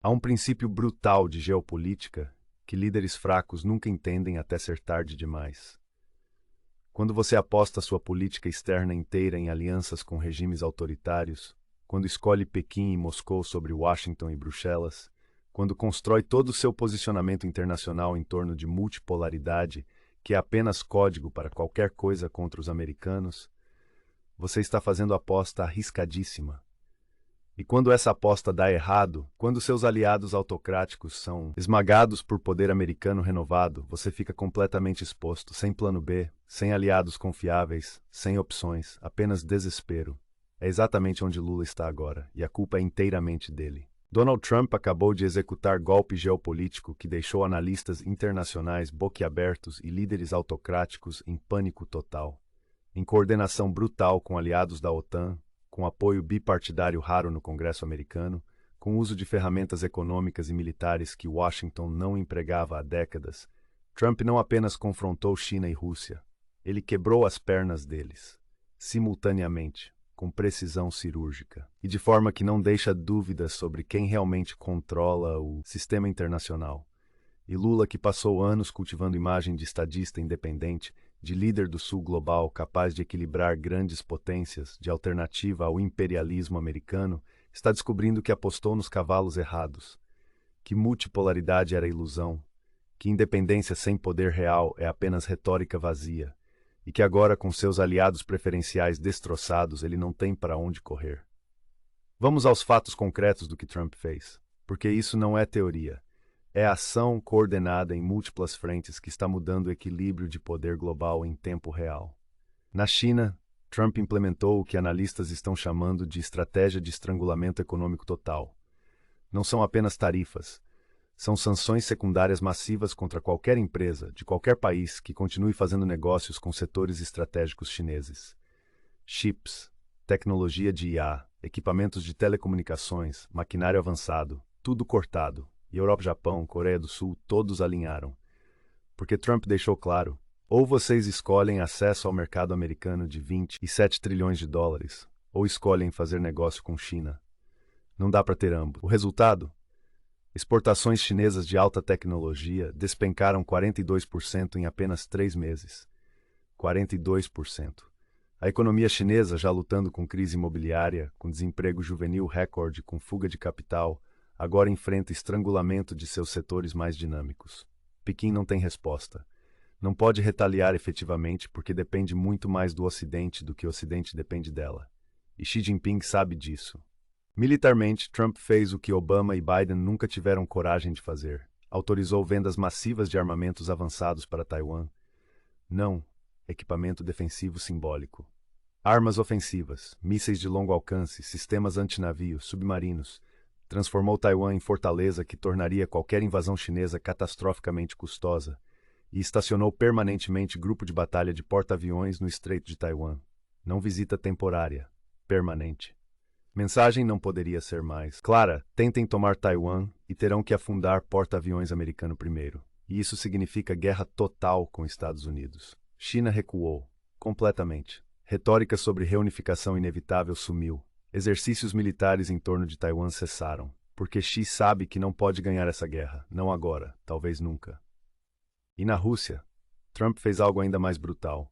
Há um princípio brutal de geopolítica que líderes fracos nunca entendem até ser tarde demais. Quando você aposta sua política externa inteira em alianças com regimes autoritários, quando escolhe Pequim e Moscou sobre Washington e Bruxelas, quando constrói todo o seu posicionamento internacional em torno de multipolaridade, que é apenas código para qualquer coisa contra os americanos, você está fazendo aposta arriscadíssima. E quando essa aposta dá errado, quando seus aliados autocráticos são esmagados por poder americano renovado, você fica completamente exposto, sem plano B, sem aliados confiáveis, sem opções, apenas desespero. É exatamente onde Lula está agora, e a culpa é inteiramente dele. Donald Trump acabou de executar golpe geopolítico que deixou analistas internacionais boquiabertos e líderes autocráticos em pânico total. Em coordenação brutal com aliados da OTAN, com apoio bipartidário raro no Congresso americano, com uso de ferramentas econômicas e militares que Washington não empregava há décadas, Trump não apenas confrontou China e Rússia, ele quebrou as pernas deles, simultaneamente, com precisão cirúrgica, e de forma que não deixa dúvidas sobre quem realmente controla o sistema internacional. E Lula, que passou anos cultivando imagem de estadista independente, de líder do sul global capaz de equilibrar grandes potências, de alternativa ao imperialismo americano, está descobrindo que apostou nos cavalos errados, que multipolaridade era ilusão, que independência sem poder real é apenas retórica vazia, e que agora, com seus aliados preferenciais destroçados, ele não tem para onde correr. Vamos aos fatos concretos do que Trump fez, porque isso não é teoria. É ação coordenada em múltiplas frentes que está mudando o equilíbrio de poder global em tempo real. Na China, Trump implementou o que analistas estão chamando de estratégia de estrangulamento econômico total. Não são apenas tarifas, são sanções secundárias massivas contra qualquer empresa, de qualquer país, que continue fazendo negócios com setores estratégicos chineses. Chips, tecnologia de IA, equipamentos de telecomunicações, maquinário avançado, tudo cortado. E Europa, Japão, Coreia do Sul, todos alinharam. Porque Trump deixou claro, ou vocês escolhem acesso ao mercado americano de 27 trilhões de dólares, ou escolhem fazer negócio com China. Não dá para ter ambos. O resultado? Exportações chinesas de alta tecnologia despencaram 42% em apenas 3 meses. 42%. A economia chinesa, já lutando com crise imobiliária, com desemprego juvenil recorde, com fuga de capital, agora enfrenta estrangulamento de seus setores mais dinâmicos. Pequim não tem resposta. Não pode retaliar efetivamente porque depende muito mais do Ocidente do que o Ocidente depende dela. E Xi Jinping sabe disso. Militarmente, Trump fez o que Obama e Biden nunca tiveram coragem de fazer. Autorizou vendas massivas de armamentos avançados para Taiwan. Não, equipamento defensivo simbólico. Armas ofensivas, mísseis de longo alcance, sistemas antinavio, submarinos. Transformou Taiwan em fortaleza que tornaria qualquer invasão chinesa catastroficamente custosa, e estacionou permanentemente grupo de batalha de porta-aviões no Estreito de Taiwan. Não visita temporária, permanente. Mensagem não poderia ser mais clara: tentem tomar Taiwan e terão que afundar porta-aviões americano primeiro. E isso significa guerra total com Estados Unidos. China recuou, completamente. Retórica sobre reunificação inevitável sumiu. Exercícios militares em torno de Taiwan cessaram, porque Xi sabe que não pode ganhar essa guerra, não agora, talvez nunca. E na Rússia, Trump fez algo ainda mais brutal.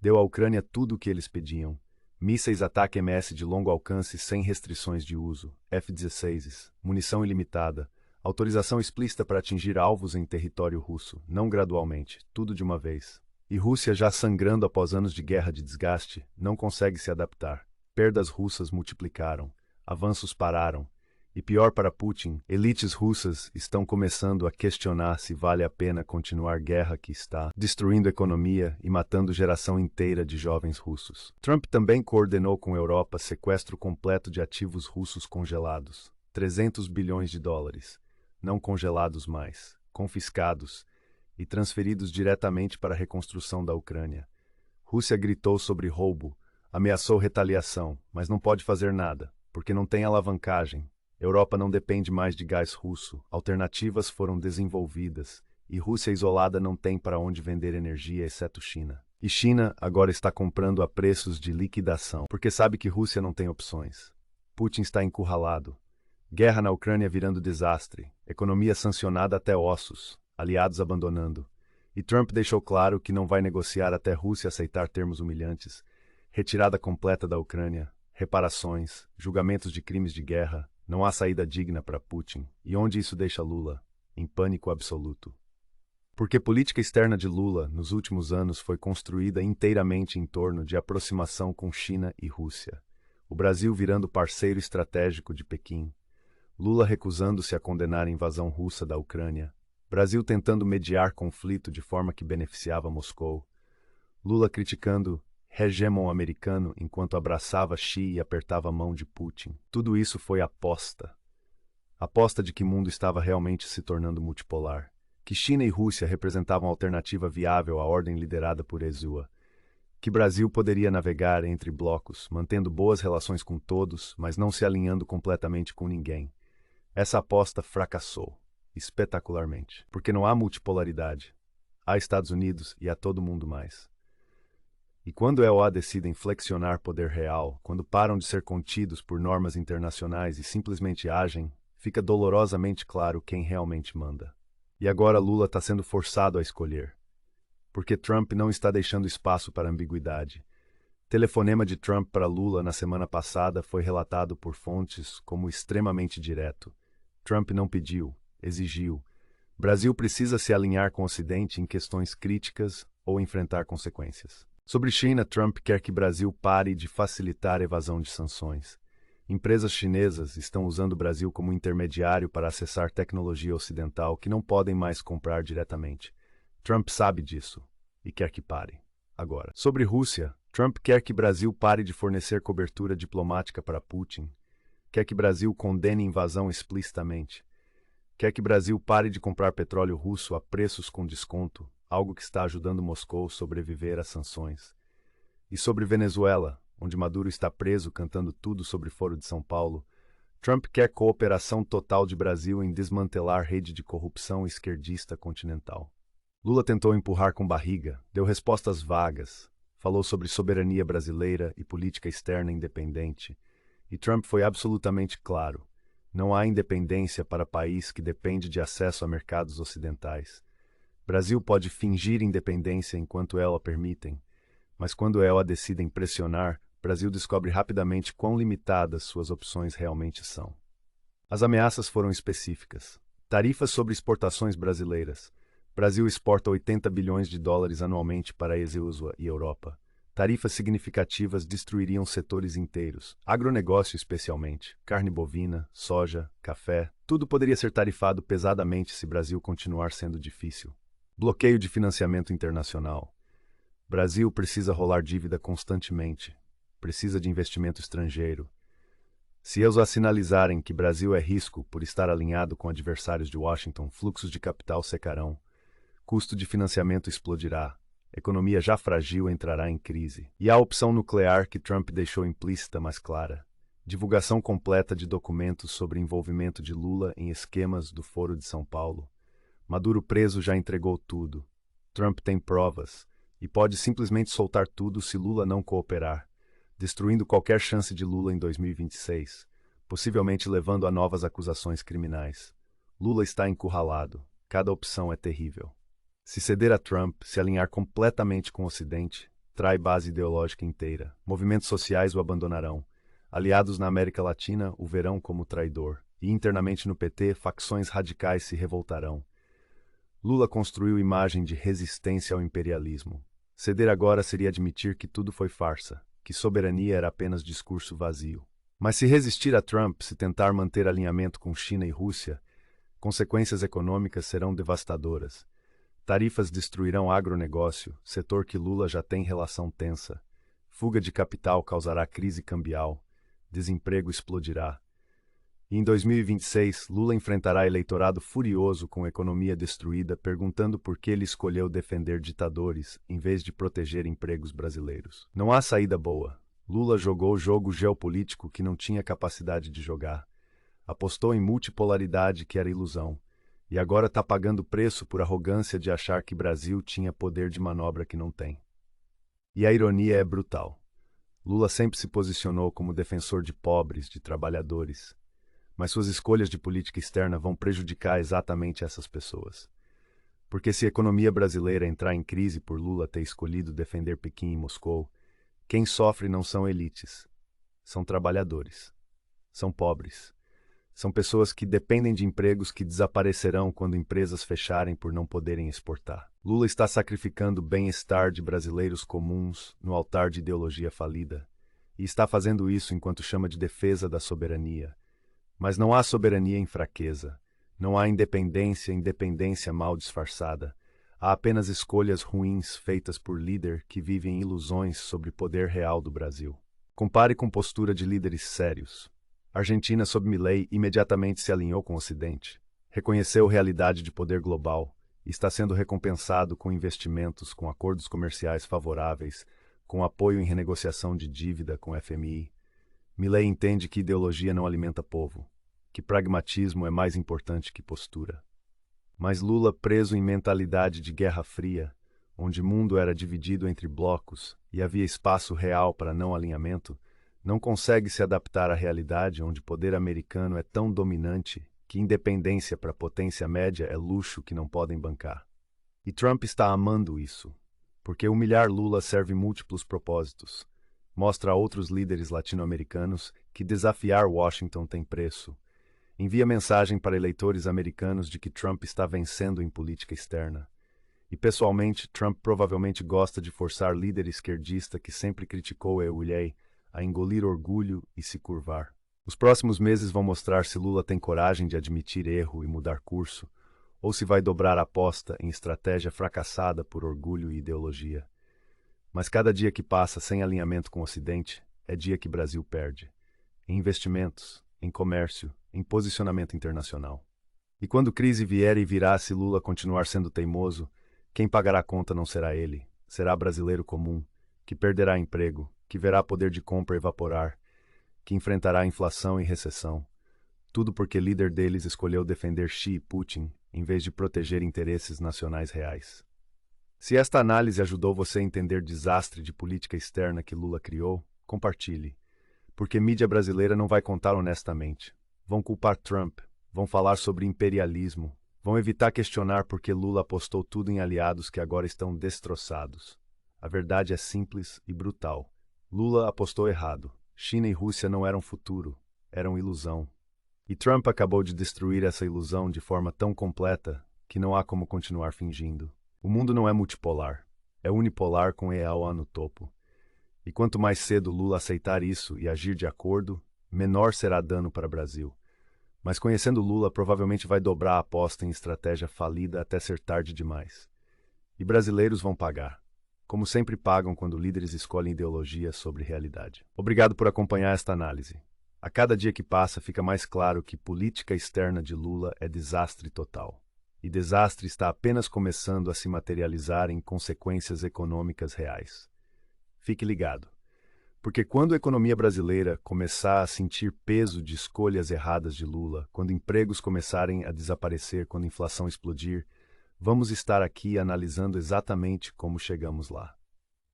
Deu à Ucrânia tudo o que eles pediam: mísseis ataque MS de longo alcance sem restrições de uso, F-16s, munição ilimitada, autorização explícita para atingir alvos em território russo, não gradualmente, tudo de uma vez. E Rússia, já sangrando após anos de guerra de desgaste, não consegue se adaptar. Perdas russas multiplicaram, avanços pararam, e pior para Putin, elites russas estão começando a questionar se vale a pena continuar guerra que está destruindo a economia e matando geração inteira de jovens russos. Trump também coordenou com a Europa sequestro completo de ativos russos congelados, 300 bilhões de dólares, não congelados mais, confiscados e transferidos diretamente para a reconstrução da Ucrânia. Rússia gritou sobre roubo, ameaçou retaliação, mas não pode fazer nada, porque não tem alavancagem. Europa não depende mais de gás russo, alternativas foram desenvolvidas, e Rússia isolada não tem para onde vender energia exceto China. E China agora está comprando a preços de liquidação, porque sabe que Rússia não tem opções. Putin está encurralado. Guerra na Ucrânia virando desastre, economia sancionada até ossos, aliados abandonando. E Trump deixou claro que não vai negociar até Rússia aceitar termos humilhantes, retirada completa da Ucrânia, reparações, julgamentos de crimes de guerra, não há saída digna para Putin. E onde isso deixa Lula? Em pânico absoluto. Porque a política externa de Lula, nos últimos anos, foi construída inteiramente em torno de aproximação com China e Rússia. O Brasil virando parceiro estratégico de Pequim. Lula recusando-se a condenar a invasão russa da Ucrânia. Brasil tentando mediar conflito de forma que beneficiava Moscou. Lula criticando hegemon americano enquanto abraçava Xi e apertava a mão de Putin. Tudo isso foi aposta. Aposta de que o mundo estava realmente se tornando multipolar. Que China e Rússia representavam alternativa viável à ordem liderada por Esua. Que Brasil poderia navegar entre blocos, mantendo boas relações com todos, mas não se alinhando completamente com ninguém. Essa aposta fracassou, espetacularmente, porque não há multipolaridade. Há Estados Unidos e há todo mundo mais. E quando EOA decidem flexionar poder real, quando param de ser contidos por normas internacionais e simplesmente agem, fica dolorosamente claro quem realmente manda. E agora Lula está sendo forçado a escolher. Porque Trump não está deixando espaço para ambiguidade. Telefonema de Trump para Lula na semana passada foi relatado por fontes como extremamente direto. Trump não pediu, exigiu. Brasil precisa se alinhar com o Ocidente em questões críticas ou enfrentar consequências. Sobre China, Trump quer que Brasil pare de facilitar a evasão de sanções. Empresas chinesas estão usando o Brasil como intermediário para acessar tecnologia ocidental que não podem mais comprar diretamente. Trump sabe disso e quer que pare. Agora, sobre Rússia, Trump quer que Brasil pare de fornecer cobertura diplomática para Putin. Quer que Brasil condene invasão explicitamente. Quer que Brasil pare de comprar petróleo russo a preços com desconto, algo que está ajudando Moscou a sobreviver às sanções. E sobre Venezuela, onde Maduro está preso cantando tudo sobre Foro de São Paulo, Trump quer cooperação total de Brasil em desmantelar rede de corrupção esquerdista continental. Lula tentou empurrar com barriga, deu respostas vagas, falou sobre soberania brasileira e política externa independente. E Trump foi absolutamente claro. Não há independência para país que depende de acesso a mercados ocidentais. Brasil pode fingir independência enquanto ela permitem, mas quando ela decidem pressionar, Brasil descobre rapidamente quão limitadas suas opções realmente são. As ameaças foram específicas. Tarifas sobre exportações brasileiras. Brasil exporta 80 bilhões de dólares anualmente para a Eusua e Europa. Tarifas significativas destruiriam setores inteiros, agronegócio especialmente, carne bovina, soja, café, tudo poderia ser tarifado pesadamente se Brasil continuar sendo difícil. Bloqueio de financiamento internacional. Brasil precisa rolar dívida constantemente, precisa de investimento estrangeiro. Se eles sinalizarem que Brasil é risco por estar alinhado com adversários de Washington, fluxos de capital secarão, custo de financiamento explodirá. Economia já frágil entrará em crise. E a opção nuclear que Trump deixou implícita, mas clara. Divulgação completa de documentos sobre envolvimento de Lula em esquemas do Foro de São Paulo. Maduro preso já entregou tudo. Trump tem provas e pode simplesmente soltar tudo se Lula não cooperar, destruindo qualquer chance de Lula em 2026, possivelmente levando a novas acusações criminais. Lula está encurralado. Cada opção é terrível. Se ceder a Trump, se alinhar completamente com o Ocidente, trai base ideológica inteira. Movimentos sociais o abandonarão. Aliados na América Latina o verão como traidor. E internamente no PT, facções radicais se revoltarão. Lula construiu imagem de resistência ao imperialismo. Ceder agora seria admitir que tudo foi farsa, que soberania era apenas discurso vazio. Mas se resistir a Trump, se tentar manter alinhamento com China e Rússia, consequências econômicas serão devastadoras. Tarifas destruirão agronegócio, setor que Lula já tem relação tensa. Fuga de capital causará crise cambial. Desemprego explodirá. E em 2026, Lula enfrentará eleitorado furioso com economia destruída, perguntando por que ele escolheu defender ditadores em vez de proteger empregos brasileiros. Não há saída boa. Lula jogou o jogo geopolítico que não tinha capacidade de jogar. Apostou em multipolaridade que era ilusão. E agora está pagando preço por arrogância de achar que Brasil tinha poder de manobra que não tem. E a ironia é brutal. Lula sempre se posicionou como defensor de pobres, de trabalhadores. mas suas escolhas de política externa vão prejudicar exatamente essas pessoas. Porque se a economia brasileira entrar em crise por Lula ter escolhido defender Pequim e Moscou, quem sofre não são elites, são trabalhadores, são pobres. São pessoas que dependem de empregos que desaparecerão quando empresas fecharem por não poderem exportar. Lula está sacrificando o bem-estar de brasileiros comuns no altar de ideologia falida. E está fazendo isso enquanto chama de defesa da soberania. Mas não há soberania em fraqueza. Não há independência em dependência mal disfarçada. Há apenas escolhas ruins feitas por líder que vive em ilusões sobre o poder real do Brasil. Compare com postura de líderes sérios. A Argentina, sob Milei, imediatamente se alinhou com o Ocidente. Reconheceu a realidade de poder global e está sendo recompensado com investimentos, com acordos comerciais favoráveis, com apoio em renegociação de dívida com o FMI. Milei entende que ideologia não alimenta povo, que pragmatismo é mais importante que postura. Mas Lula, preso em mentalidade de Guerra Fria, onde o mundo era dividido entre blocos e havia espaço real para não alinhamento, não consegue se adaptar à realidade onde o poder americano é tão dominante que independência para a potência média é luxo que não podem bancar. E Trump está amando isso, porque humilhar Lula serve múltiplos propósitos. Mostra a outros líderes latino-americanos que desafiar Washington tem preço. Envia mensagem para eleitores americanos de que Trump está vencendo em política externa. E, pessoalmente, Trump provavelmente gosta de forçar líder esquerdista que sempre criticou e humilhou a engolir orgulho e se curvar. Os próximos meses vão mostrar se Lula tem coragem de admitir erro e mudar curso, ou se vai dobrar a aposta em estratégia fracassada por orgulho e ideologia. Mas cada dia que passa sem alinhamento com o Ocidente é dia que Brasil perde. Em investimentos, em comércio, em posicionamento internacional. E quando crise vier e virá se Lula continuar sendo teimoso, quem pagará a conta não será ele, será brasileiro comum, que perderá emprego, que verá poder de compra evaporar, que enfrentará inflação e recessão. Tudo porque líder deles escolheu defender Xi e Putin, em vez de proteger interesses nacionais reais. Se esta análise ajudou você a entender o desastre de política externa que Lula criou, compartilhe. Porque mídia brasileira não vai contar honestamente. Vão culpar Trump, vão falar sobre imperialismo, vão evitar questionar porque Lula apostou tudo em aliados que agora estão destroçados. A verdade é simples e brutal. Lula apostou errado. China e Rússia não eram futuro, eram ilusão. E Trump acabou de destruir essa ilusão de forma tão completa que não há como continuar fingindo. O mundo não é multipolar, é unipolar com EAOA no topo. E quanto mais cedo Lula aceitar isso e agir de acordo, menor será dano para o Brasil. Mas conhecendo Lula, provavelmente vai dobrar a aposta em estratégia falida até ser tarde demais. E brasileiros vão pagar, como sempre pagam quando líderes escolhem ideologia sobre realidade. Obrigado por acompanhar esta análise. A cada dia que passa fica mais claro que política externa de Lula é desastre total. E desastre está apenas começando a se materializar em consequências econômicas reais. Fique ligado, porque quando a economia brasileira começar a sentir peso de escolhas erradas de Lula, quando empregos começarem a desaparecer, quando a inflação explodir, vamos estar aqui analisando exatamente como chegamos lá.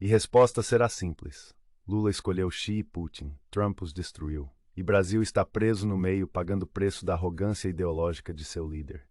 E resposta será simples. Lula escolheu Xi e Putin, Trump os destruiu, e Brasil está preso no meio pagando o preço da arrogância ideológica de seu líder.